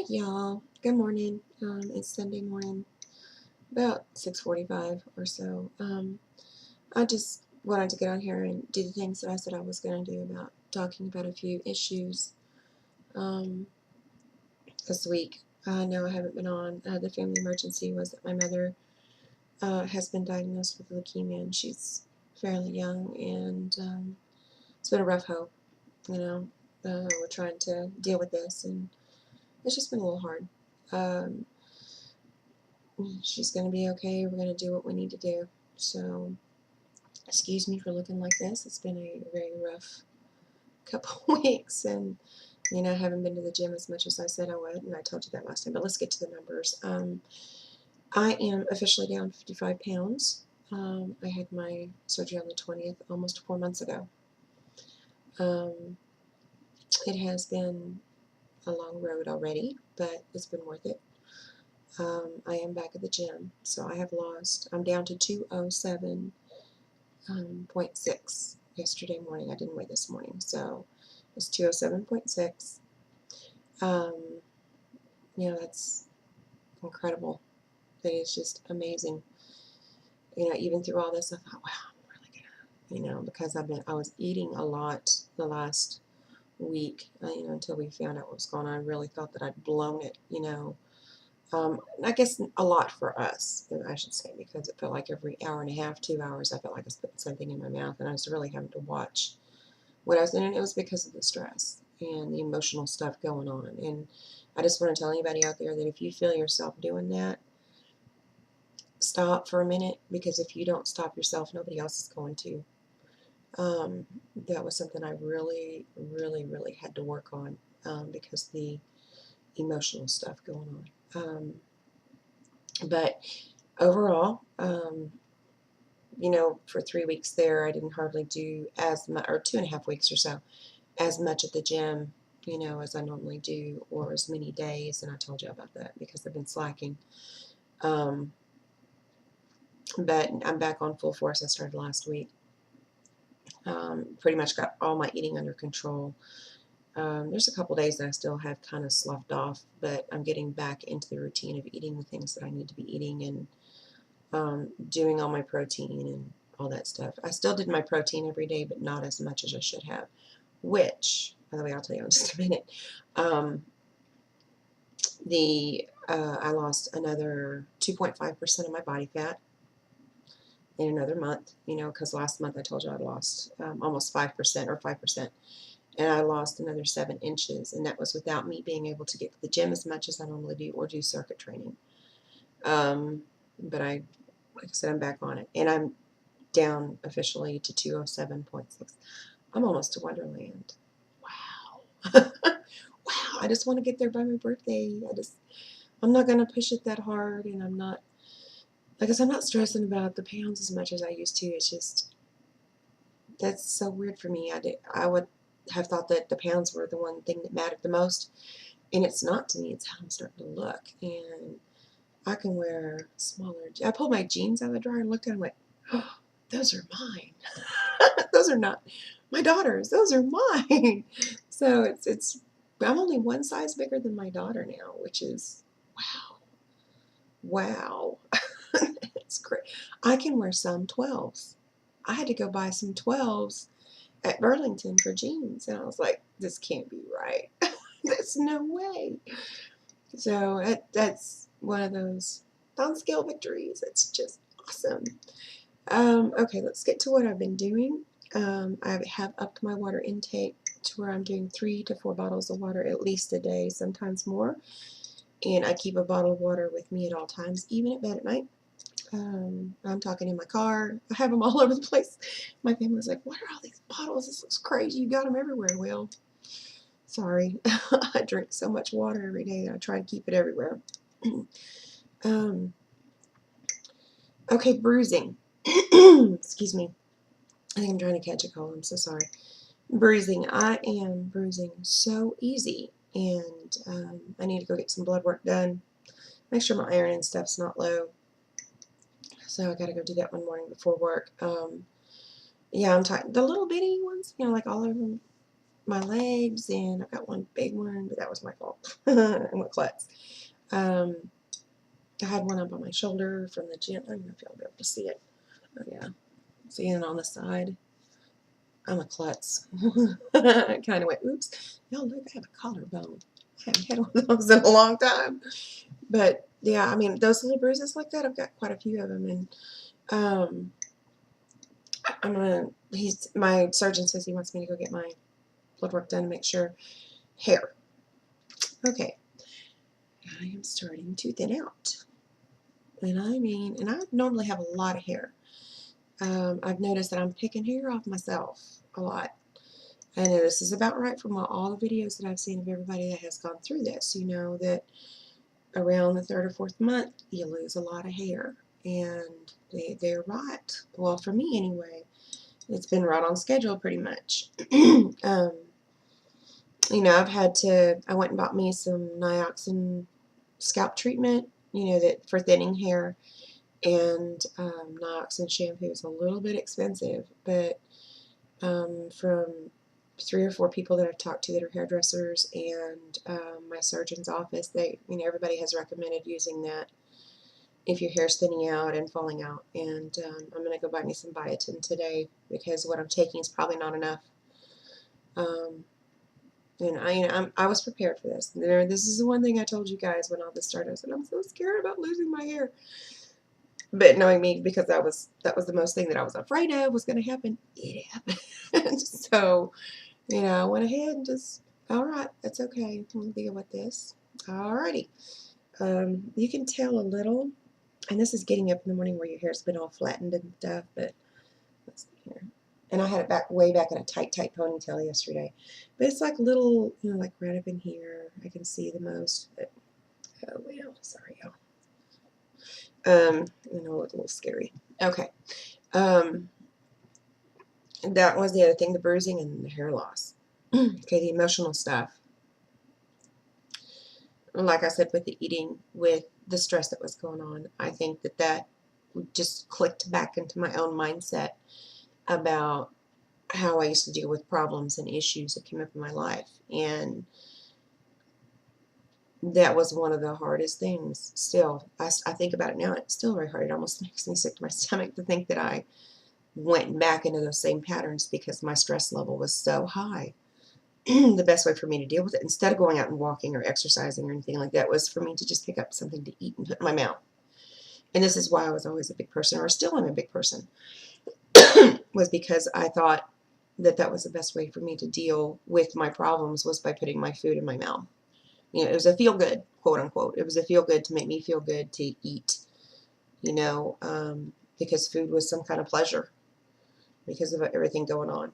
Hey y'all, good morning. It's Sunday morning, about 6:45 or so. I just wanted to get on here and do the things that I said I was going to do about talking about a few issues um, this week. I know I haven't been on. The family emergency was that my mother has been diagnosed with leukemia, and she's fairly young, and it's been a rough go. You know, we're trying to deal with this, and it's just been a little hard. Um, She's going to be okay. We're going to do what we need to do. So, excuse me for looking like this. It's been a very rough couple weeks, and I haven't been to the gym as much as I said I would, and I told you that last time. But let's get to the numbers. I am officially down 55 pounds. I had my surgery on the 20th, almost 4 months ago. It has been a long road already, but it's been worth it. I am back at the gym, so I have lost. I'm down to 207. 0.6 yesterday morning. I didn't weigh this morning, so it's 207.6. That's incredible. That is just amazing. Even through all this, I thought, wow, I'm really gonna, because I was eating a lot the last week, until we found out what was going on. I really thought that I'd blown it. I guess a lot for us, I should say, because it felt like every hour and a half, 2 hours, I felt like I was putting something in my mouth, and I was really having to watch what I was doing. And it was because of the stress and the emotional stuff going on. And I just want to tell anybody out there that if you feel yourself doing that, stop for a minute, because if you don't stop yourself, nobody else is going to. That was something I really, really, really had to work on, because the emotional stuff going on. But overall, for 3 weeks there, I didn't hardly do as much, or 2.5 weeks or so, as much at the gym, as I normally do, or as many days. And I told you about that because I've been slacking. But I'm back on full force. I started last week. Pretty much got all my eating under control. There's a couple days that I still have kind of sloughed off, but I'm getting back into the routine of eating the things that I need to be eating, and doing all my protein and all that stuff. I still did my protein every day, but not as much as I should have, which, by the way, I'll tell you in just a minute. I lost another 2.5% of my body fat in another month, because last month I told you I lost almost 5% or 5%, and I lost another 7 inches, and that was without me being able to get to the gym as much as I normally do, or do circuit training. But like I said, I'm back on it, and I'm down officially to 207.6. I'm almost to Wonderland. Wow. Wow, I just want to get there by my birthday. I'm not going to push it that hard, and I'm not, like I said, I'm not stressing about the pounds as much as I used to. It's just, that's so weird for me. I would have thought that the pounds were the one thing that mattered the most, and it's not to me. It's how I'm starting to look, and I can wear smaller. I pulled my jeans out of the dryer and looked at them and went, oh, those are mine. Those are not my daughter's. Those are mine. So I'm only one size bigger than my daughter now, which is wow. Wow. It's great. I can wear some 12s. I had to go buy some 12s at Burlington for jeans, and I was like, this can't be right. There's no way. So that's one of those non-scale victories. It's just awesome. Okay, let's get to what I've been doing. I have upped my water intake to where I'm doing 3 to 4 bottles of water at least a day, sometimes more. And I keep a bottle of water with me at all times, even at bed at night. I'm talking in my car. I have them all over the place. My family's like, what are all these bottles? This looks crazy. You got them everywhere. Well, sorry. I drink so much water every day that I try to keep it everywhere. Okay, bruising. Excuse me. I think I'm trying to catch a cold. I'm so sorry. Bruising. I am bruising so easy, and I need to go get some blood work done. Make sure my iron and stuff's not low. So I got to go do that one morning before work. Yeah, I'm tired. The little bitty ones, like all over my legs, and I've got one big one, but that was my fault. And with klutz. I had one up on my shoulder from the gym. I don't know if y'all be able to see it. Oh, yeah. Seeing it on the side. I'm a klutz. I kind of went, oops. Y'all look, I have a collarbone. I haven't had one of those in a long time. But, yeah, I mean, those little bruises like that, I've got quite a few of them. And my surgeon says he wants me to go get my blood work done to make sure. Hair. Okay. I am starting to thin out. And I normally have a lot of hair. I've noticed that I'm picking hair off myself a lot. I know this is about right from all the videos that I've seen of everybody that has gone through this. You know that around the 3rd or 4th month, you lose a lot of hair. And they're right. Well, for me anyway, it's been right on schedule pretty much. You know, I went and bought me some Nioxin scalp treatment, you know, that for thinning hair. And Nioxin shampoo is a little bit expensive, but from 3 or 4 people that I've talked to that are hairdressers and my surgeon's office, everybody has recommended using that if your hair's thinning out and falling out. And I'm going to go buy me some biotin today because what I'm taking is probably not enough. And I was prepared for this. This is the one thing I told you guys when all this started. I said, I'm so scared about losing my hair. But knowing me, because that was the most thing that I was afraid of was going to happen, it happened. So, I went ahead and just, all right, that's okay. We'll deal with this. Alrighty. You can tell a little, and this is getting up in the morning where your hair's been all flattened and stuff, but let's see here. And I had it way back in a tight ponytail yesterday. But it's like little, like right up in here. I can see the most. But, oh, well, sorry, y'all. I know it's a little scary. Okay. That was the other thing, the bruising and the hair loss. Okay, the emotional stuff. Like I said, with the eating, with the stress that was going on, I think that just clicked back into my own mindset about how I used to deal with problems and issues that came up in my life. And that was one of the hardest things. Still, I think about it now, it's still very hard. It almost makes me sick to my stomach to think that I went back into those same patterns because my stress level was so high. The best way for me to deal with it, instead of going out and walking or exercising or anything like that, was for me to just pick up something to eat and put in my mouth. And this is why I was always a big person, or still am a big person, was because I thought that was the best way for me to deal with my problems, was by putting my food in my mouth. It was a feel good, quote unquote. It was a feel good to make me feel good to eat, because food was some kind of pleasure because of everything going on.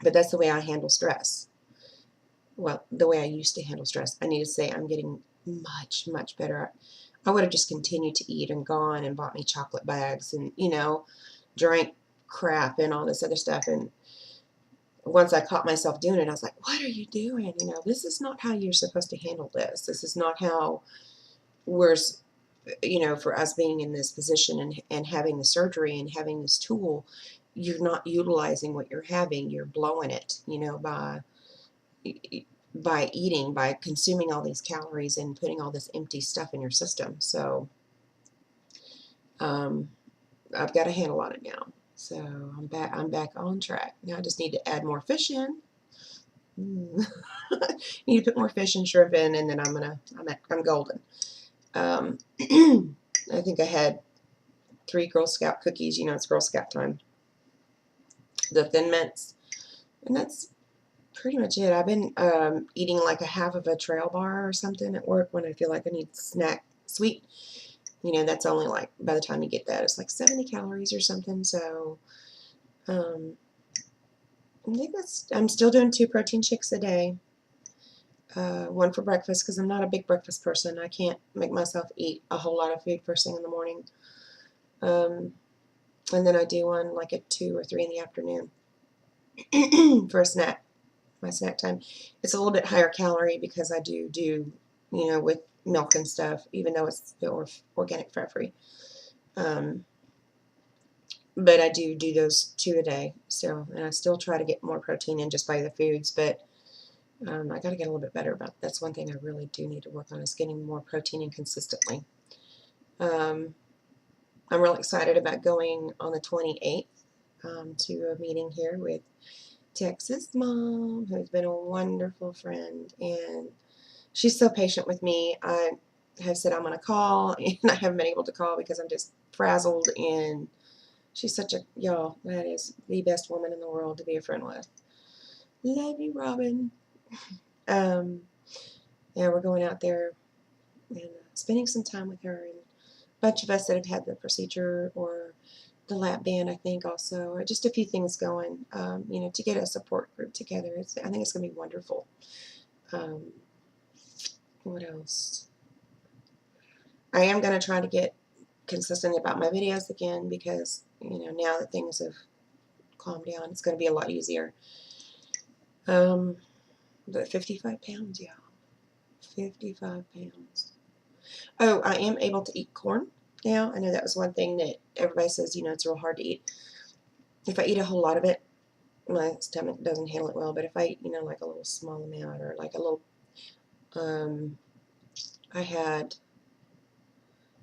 But that's the way I handle stress. Well, the way I used to handle stress. I need to say I'm getting much, much better. I would have just continued to eat and gone and bought me chocolate bags and, drank crap and all this other stuff. And once I caught myself doing it, I was like, what are you doing? This is not how you're supposed to handle this. This is not how we're, for us being in this position and having the surgery and having this tool, you're not utilizing what you're having. You're blowing it, by eating, by consuming all these calories and putting all this empty stuff in your system. So I've got a handle on it now. So I'm back on track. Now I just need to add more fish in. Need to put more fish and shrimp in, and then I'm golden. I think I had 3 Girl Scout cookies. It's Girl Scout time. The Thin Mints, and that's pretty much it. I've been eating like a half of a trail bar or something at work when I feel like I need snack sweet. That's only like, by the time you get that, it's like 70 calories or something. So I think I'm still doing 2 protein shakes a day. One for breakfast, because I'm not a big breakfast person. I can't make myself eat a whole lot of food first thing in the morning. And then I do one like at 2 or 3 in the afternoon for a snack. My snack time. It's a little bit higher calorie because I do with milk and stuff, even though it's organic fat free. but I do those 2 a day still, and I still try to get more protein in just by the foods, but I got to get a little bit better about that. That's one thing I really do need to work on, is getting more protein in consistently. Um, I'm really excited about going on the 28th to a meeting here with Texas Mom, who's been a wonderful friend, and she's so patient with me. I have said I'm going to call, and I haven't been able to call because I'm just frazzled, and she's such a, y'all, that is the best woman in the world to be a friend with. Love you, Robin. Um, yeah, we're going out there and spending some time with her, and a bunch of us that have had the procedure or the lap band, I think, also, or just a few things going, to get a support group together. I think it's going to be wonderful. Um, what else? I am going to try to get consistent about my videos again, because, now that things have calmed down, it's going to be a lot easier. But 55 pounds, yeah. 55 pounds. Oh, I am able to eat corn now. I know that was one thing that everybody says, it's real hard to eat. If I eat a whole lot of it, my stomach doesn't handle it well. But if I eat, like a little small amount, or like a little, I had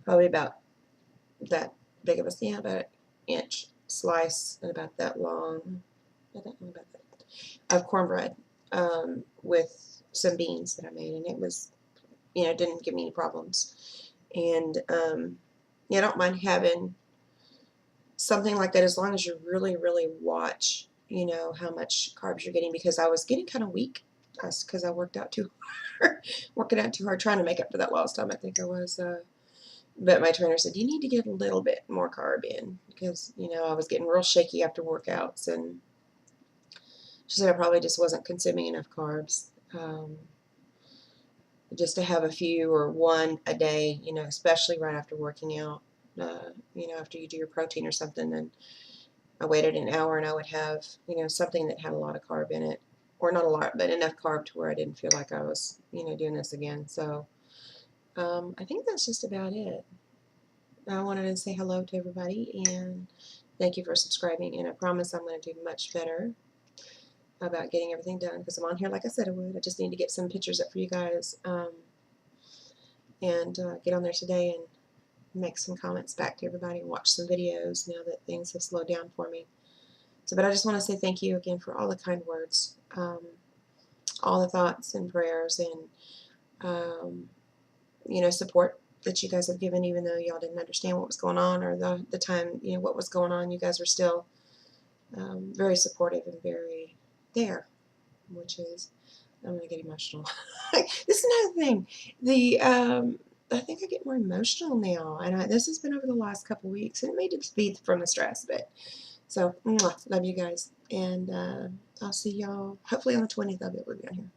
probably about that big of a, about an inch slice and about that long, I don't know about that, of cornbread with some beans that I made, and it was, didn't give me any problems. And I don't mind having something like that, as long as you really, really watch, how much carbs you're getting, because I was getting kind of weak because I worked out too hard, working out too hard, trying to make up for that lost time, I think I was. But my trainer said, you need to get a little bit more carb in, because, I was getting real shaky after workouts, and she said I probably just wasn't consuming enough carbs. Just to have a few or one a day, especially right after working out, after you do your protein or something. And I waited an hour, and I would have, something that had a lot of carb in it, or not a lot, but enough carb to where I didn't feel like I was, doing this again. So I think that's just about it. I wanted to say hello to everybody, and thank you for subscribing, and I promise I'm going to do much better about getting everything done, because I'm on here like I said I would. I just need to get some pictures up for you guys, and get on there today and make some comments back to everybody and watch some videos now that things have slowed down for me. So, but I just want to say thank you again for all the kind words, all the thoughts and prayers, and support that you guys have given, even though y'all didn't understand what was going on, or the time, what was going on. You guys were still very supportive and very there, which is, I'm going to get emotional. This is another thing. I think I get more emotional now, and this has been over the last couple weeks, and it may just be from the stress, but so, love you guys, and I'll see y'all hopefully on the 20th. I'll be able to be on here.